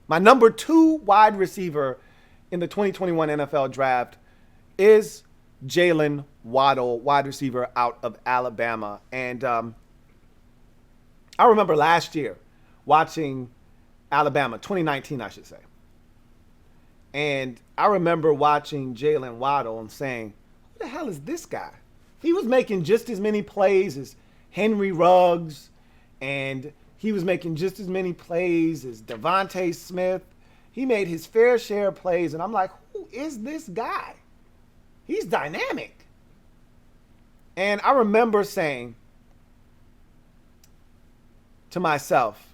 My number 2 wide receiver in the 2021 NFL draft is Jaylen Waddle, wide receiver out of Alabama. And I remember last year watching Alabama, 2019, I should say. And I remember watching Jaylen Waddle and saying, who the hell is this guy? He was making just as many plays as Henry Ruggs, and he was making just as many plays as Devontae Smith. He made his fair share of plays, and I'm like, who is this guy? He's dynamic. And I remember saying to myself,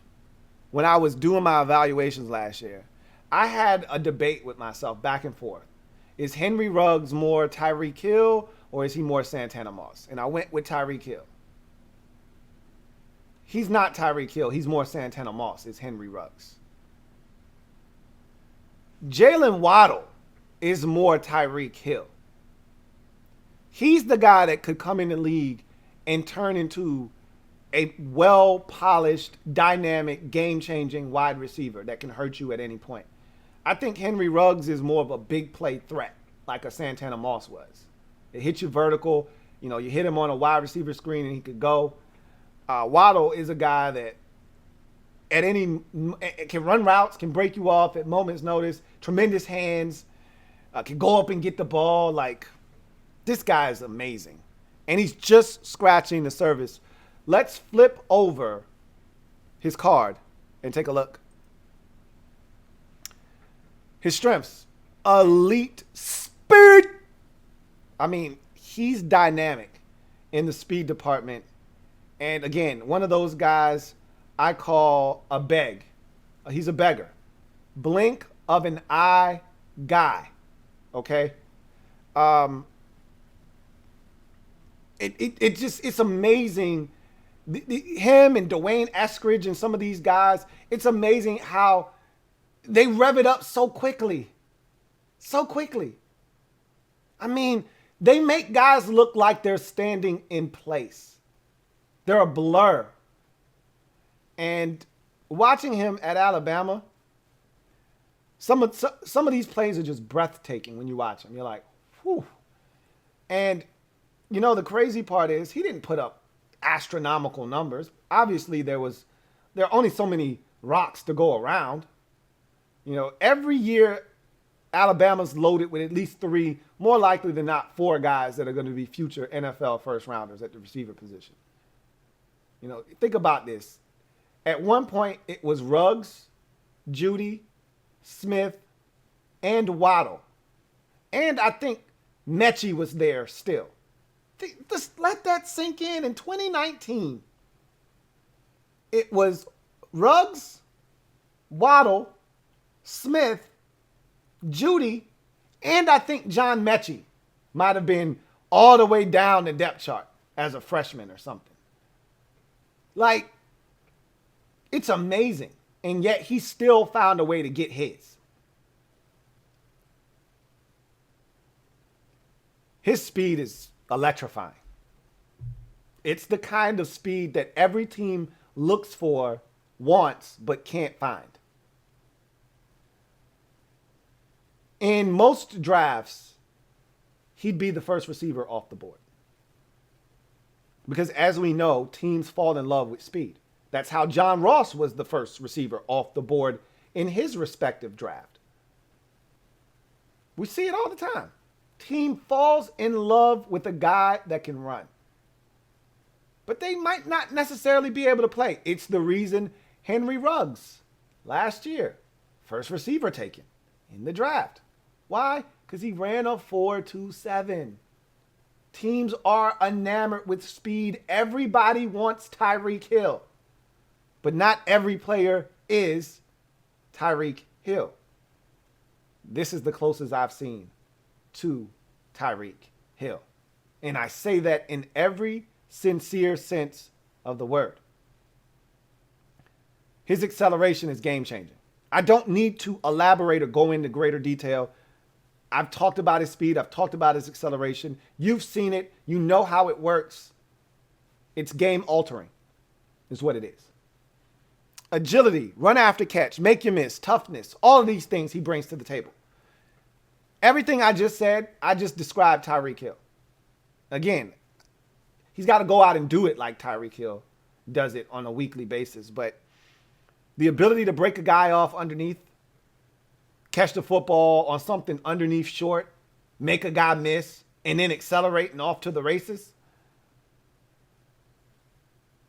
when I was doing my evaluations last year, I had a debate with myself back and forth. Is Henry Ruggs more Tyrique Hill or is he more Santana Moss? And I went with Tyrique Hill. He's not Tyrique Hill. He's more Santana Moss. It's Henry Ruggs. Jaylen Waddle is more Tyrique Hill. He's the guy that could come in the league and turn into a well-polished, dynamic, game-changing wide receiver that can hurt you at any point. I think Henry Ruggs is more of a big play threat, like a Santana Moss was. It hits you vertical. You know, you hit him on a wide receiver screen and he could go. Waddle is a guy that at any can run routes, can break you off at moment's notice. Tremendous hands, can go up and get the ball. Like, this guy is amazing, and he's just scratching the surface. Let's flip over his card and take a look. His strengths: elite speed. I mean, he's dynamic in the speed department. And again, one of those guys I call a beg. He's a beggar. Blink of an eye guy. Okay? It's amazing. Him and Dwayne Eskridge and some of these guys, it's amazing how they rev it up so quickly. So quickly. I mean, they make guys look like they're standing in place. They're a blur. And watching him at Alabama, some of these plays are just breathtaking when you watch him. You're like, whew. And, you know, the crazy part is he didn't put up astronomical numbers. Obviously, there are only so many rocks to go around. You know, every year, Alabama's loaded with at least 3, more likely than not 4 guys that are going to be future NFL first rounders at the receiver position. You know, think about this. At one point, it was Ruggs, Judy, Smith, and Waddle. And I think Mechie was there still. Just let that sink in. In 2019, it was Ruggs, Waddle, Smith, Judy, and I think John Mechie might have been all the way down the depth chart as a freshman or something. Like, it's amazing. And yet he still found a way to get his. His speed is electrifying. It's the kind of speed that every team looks for, wants, but can't find. In most drafts, he'd be the first receiver off the board. Because as we know, teams fall in love with speed. That's how John Ross was the first receiver off the board in his respective draft. We see it all the time. Team falls in love with a guy that can run. But they might not necessarily be able to play. It's the reason Henry Ruggs, last year, first receiver taken in the draft. Why? Because he ran a 4.27. Teams are enamored with speed. Everybody wants Tyrique Hill. But not every player is Tyrique Hill. This is the closest I've seen to Tyrique Hill. And I say that in every sincere sense of the word. His acceleration is game-changing. I don't need to elaborate or go into greater detail. I've talked about his speed. I've talked about his acceleration. You've seen it. You know how it works. It's game-altering is what it is. agility, run after catch, make you miss, toughness, all of these things he brings to the table. Everything I just said, I just described Tyrique Hill. Again, he's got to go out and do it like Tyrique Hill does it on a weekly basis. But the ability to break a guy off underneath, catch the football on something underneath short, make a guy miss, and then accelerate and off to the races.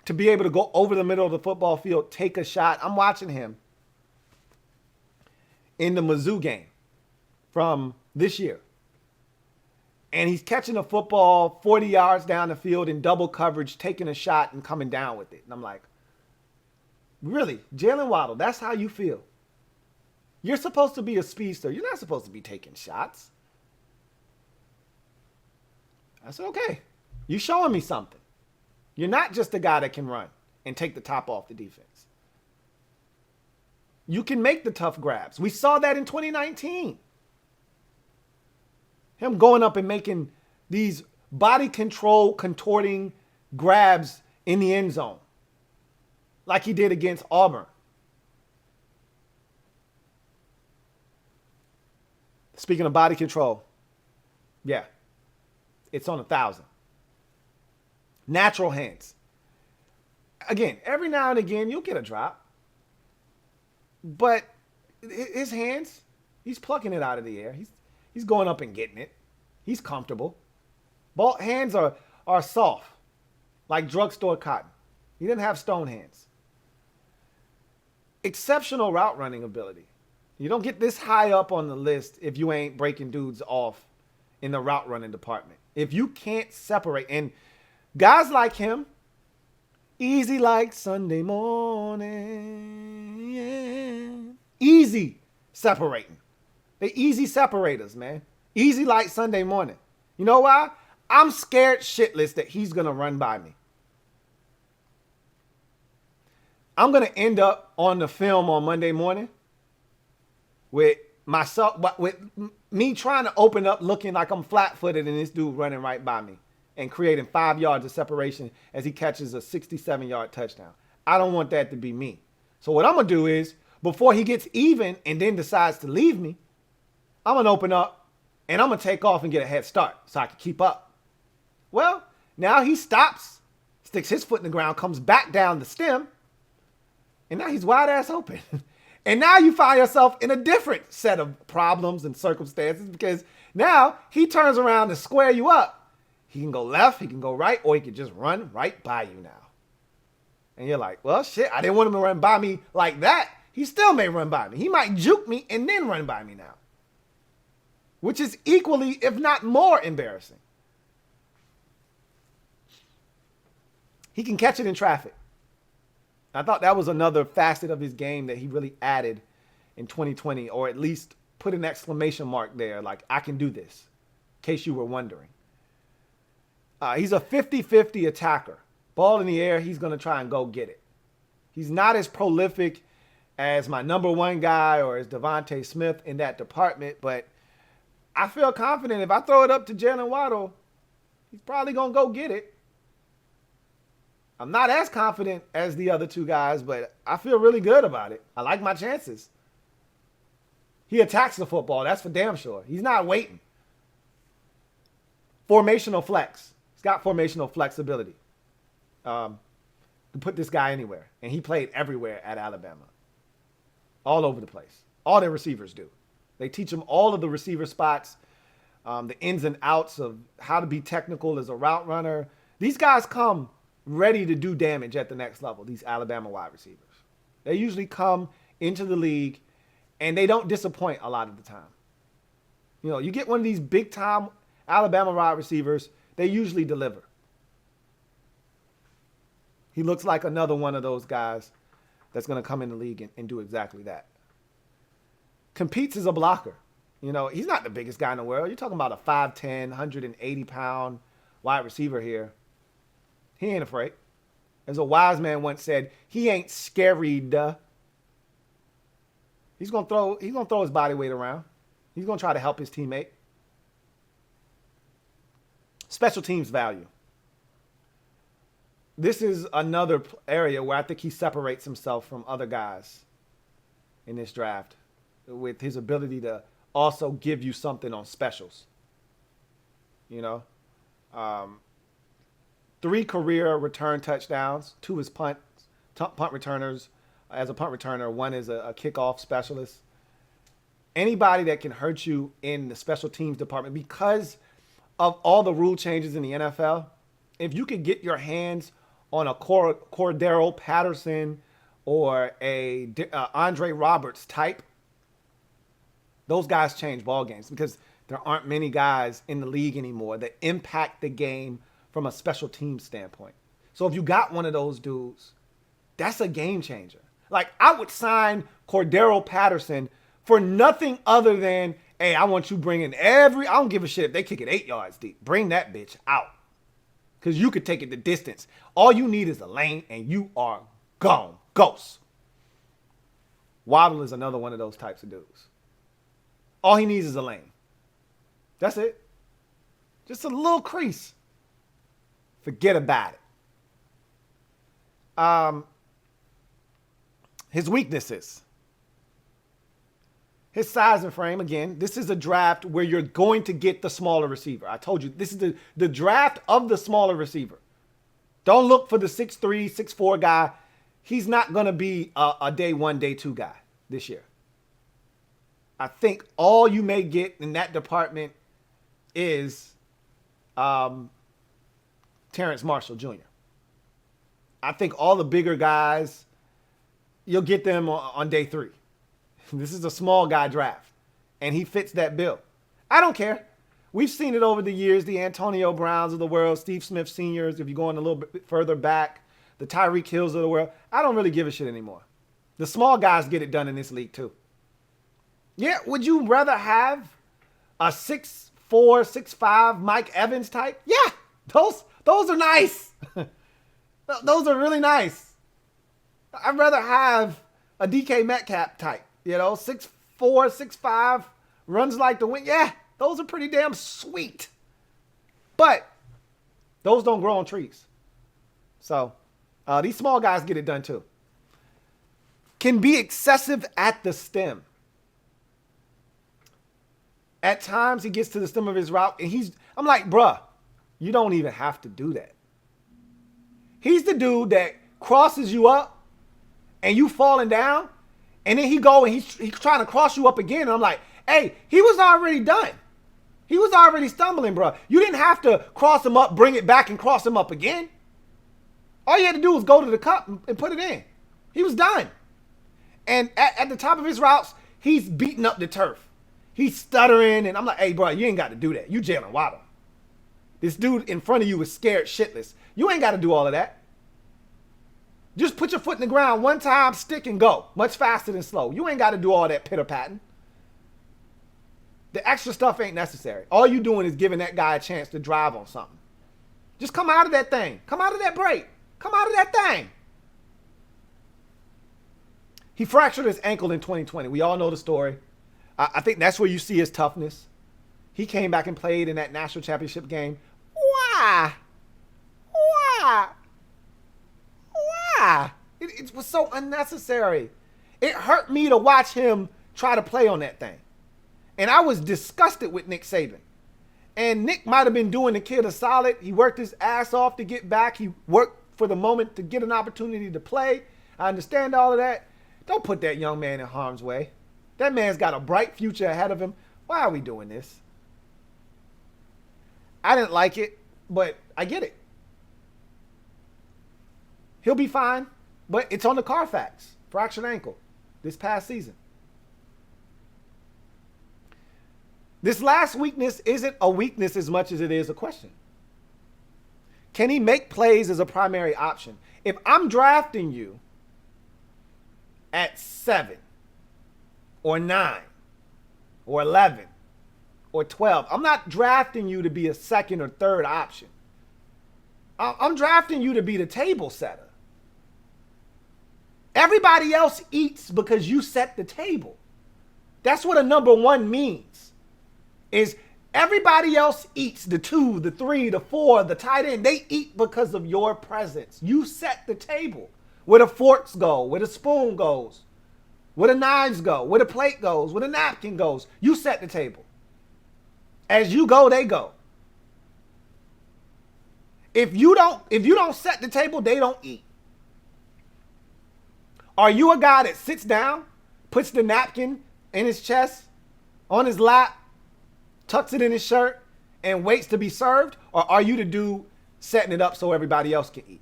To be able to go over the middle of the football field, take a shot. I'm watching him in the Mizzou game from this year. And he's catching a football 40 yards down the field in double coverage, taking a shot and coming down with it. And I'm like, really? Jaylen Waddle, that's how you feel? You're supposed to be a speedster. You're not supposed to be taking shots. I said, okay, you're showing me something. You're not just a guy that can run and take the top off the defense. You can make the tough grabs. We saw that in 2019. Him going up and making these body control, contorting grabs in the end zone like he did against Auburn. Speaking of body control, yeah, it's on 1,000. Natural hands. Again, every now and again, you'll get a drop. But his hands, he's plucking it out of the air. He's going up and getting it. He's comfortable. Ball hands are soft, like drugstore cotton. He didn't have stone hands. Exceptional route running ability. You don't get this high up on the list if you ain't breaking dudes off in the route running department. If you can't separate, and guys like him, easy like Sunday morning, yeah. Easy separating. They easy separators, man. Easy like Sunday morning. You know why? I'm scared shitless that he's going to run by me. I'm going to end up on the film on Monday morning with myself, with me trying to open up looking like I'm flat-footed and this dude running right by me and creating 5 yards of separation as he catches a 67-yard touchdown. I don't want that to be me. So what I'm going to do is, before he gets even and then decides to leave me, I'm going to open up and I'm going to take off and get a head start so I can keep up. Well, now he stops, sticks his foot in the ground, comes back down the stem, and now he's wide ass open. And now you find yourself in a different set of problems and circumstances because now he turns around to square you up. He can go left, he can go right, or he can just run right by you now. And you're like, well, shit, I didn't want him to run by me like that. He still may run by me. He might juke me and then run by me now, which is equally, if not more, embarrassing. He can catch it in traffic. I thought that was another facet of his game that he really added in 2020, or at least put an exclamation mark there, like, I can do this, in case you were wondering. He's a 50-50 attacker. Ball in the air, he's going to try and go get it. He's not as prolific as my number one guy or as Devontae Smith in that department, but I feel confident if I throw it up to Jaylen Waddle, he's probably going to go get it. I'm not as confident as the other two guys, but I feel really good about it. I like my chances. He attacks the football. That's for damn sure. He's not waiting. Formational flex. He's got formational flexibility. To put this guy anywhere. And he played everywhere at Alabama. All over the place. All their receivers do. They teach him all of the receiver spots, the ins and outs of how to be technical as a route runner. These guys come ready to do damage at the next level, these Alabama wide receivers. They usually come into the league and they don't disappoint a lot of the time. You know, you get one of these big-time Alabama wide receivers, they usually deliver. He looks like another one of those guys that's going to come in the league and do exactly that. Competes as a blocker. You know, he's not the biggest guy in the world. You're talking about a 5'10", 180-pound wide receiver here. He ain't afraid. As a wise man once said, he ain't scaried. He's gonna throw his body weight around. He's gonna try to help his teammate. Special teams value. this is another area where I think he separates himself from other guys in this draft with his ability to also give you something on specials. You know, 3 career return touchdowns, 2 as punt returners. As a punt returner, 1 is a kickoff specialist. Anybody that can hurt you in the special teams department, because of all the rule changes in the NFL, if you could get your hands on a Cordero Patterson or a Andre Roberts type, those guys change ball games because there aren't many guys in the league anymore that impact the game from a special team standpoint. So if you got one of those dudes, that's a game changer. Like, I would sign Cordero Patterson for nothing other than, hey, I want you bringing I don't give a shit if they kick it 8 yards deep. Bring that bitch out. Because you could take it the distance. All you need is a lane, and you are gone. Ghost. Waddle is another one of those types of dudes. All he needs is a lane. That's it. Just a little crease. Forget about it. His weaknesses. His size and frame, again, this is a draft where you're going to get the smaller receiver. I told you, this is the draft of the smaller receiver. Don't look for the 6'3", 6'4" guy. He's not going to be a day 1, day 2 guy this year. I think all you may get in that department is Terrence Marshall Jr. I think all the bigger guys, you'll get them on day 3. This is a small guy draft, and he fits that bill. I don't care. We've seen it over the years, the Antonio Browns of the world, Steve Smith Seniors, if you're going a little bit further back, the Tyreek Hills of the world. I don't really give a shit anymore. The small guys get it done in this league too. Yeah, would you rather have a 6'4", 6'5" Mike Evans type? Yeah, those are nice. Those are really nice. I'd rather have a DK Metcalf type. 6'4", 6'5", runs like the wind. Yeah, those are pretty damn sweet. But those don't grow on trees. So these small guys get it done too. Can be excessive at the stem. At times he gets to the stem of his route and I'm like, bruh, you don't even have to do that. He's the dude that crosses you up and you falling down. And then he's trying to cross you up again. And I'm like, hey, he was already done. He was already stumbling, bro. You didn't have to cross him up, bring it back, and cross him up again. All you had to do was go to the cup and put it in. He was done. And at the top of his routes, he's beating up the turf. He's stuttering. And I'm like, hey, bro, you ain't got to do that. You Jaylen Waddle. This dude in front of you is scared shitless. You ain't got to do all of that. Just put your foot in the ground one time, stick and go. Much faster than slow. You ain't got to do all that pitter-patting. The extra stuff ain't necessary. All you doing is giving that guy a chance to drive on something. Just come out of that thing. Come out of that break. Come out of that thing. He fractured his ankle in 2020. We all know the story. I think that's where you see his toughness. He came back and played in that national championship game. Why? It was so unnecessary. It hurt me to watch him try to play on that thing. And I was disgusted with Nick Saban. And Nick might have been doing the kid a solid. He worked his ass off to get back. He worked for the moment to get an opportunity to play. I understand all of that. Don't put that young man in harm's way. That man's got a bright future ahead of him. Why are we doing this? I didn't like it, but I get it. He'll be fine, but it's on the Carfax. Fractured ankle this past season. This last weakness isn't a weakness as much as it is a question. Can he make plays as a primary option? If I'm drafting you at 7 or 9 or 11 or 12, I'm not drafting you to be a second or third option. I'm drafting you to be the table setter. Everybody else eats because you set the table. That's what a number 1 means. Is Everybody else eats, the 2, the 3, the 4, the tight end. They eat because of your presence. You set the table. Where the forks go, where the spoon goes, where the knives go, where the plate goes, where the napkin goes. You set the table. As you go, they go. If you don't set the table, they don't eat. Are you a guy that sits down, puts the napkin in his chest, on his lap, tucks it in his shirt, and waits to be served? Or are you the dude setting it up so everybody else can eat?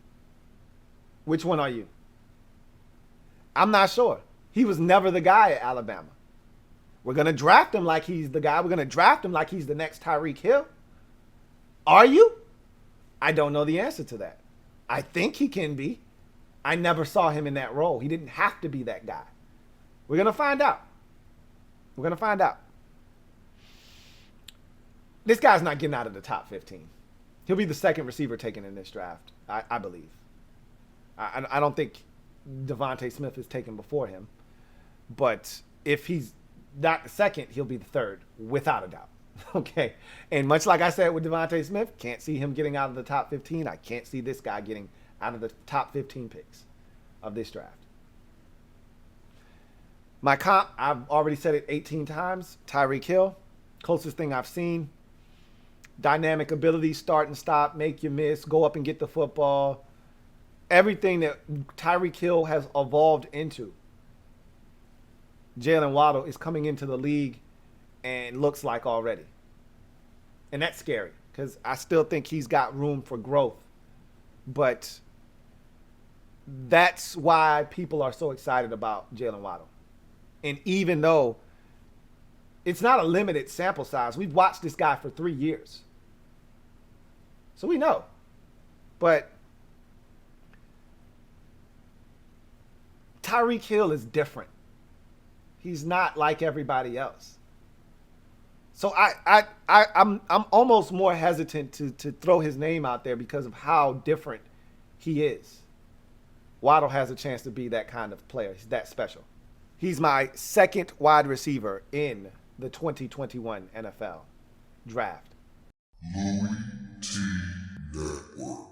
Which one are you? I'm not sure. He was never the guy at Alabama. We're going to draft him like he's the guy. We're going to draft him like he's the next Tyrique Hill. Are you? I don't know the answer to that. I think he can be. I never saw him in that role. He didn't have to be that guy. We're going to find out. We're going to find out. This guy's not getting out of the top 15. He'll be the second receiver taken in this draft, I believe. I don't think Devontae Smith is taken before him. But if he's not the second, he'll be the third, without a doubt. Okay? And much like I said with Devontae Smith, can't see him getting out of the top 15. I can't see this guy getting out of the top 15 picks of this draft. My comp, I've already said it 18 times, Tyrique Hill. Closest thing I've seen. Dynamic ability, start and stop, make you miss, go up and get the football. Everything that Tyrique Hill has evolved into. Jaylen Waddle is coming into the league and looks like already. And that's scary because I still think he's got room for growth. But that's why people are so excited about Jaylen Waddle. And even though it's not a limited sample size, we've watched this guy for 3 years. So we know. But Tyrique Hill is different. He's not like everybody else. So I'm almost more hesitant to throw his name out there because of how different he is. Waddle has a chance to be that kind of player. He's that special. He's my second wide receiver in the 2021 NFL draft. LouieTeeNetwork.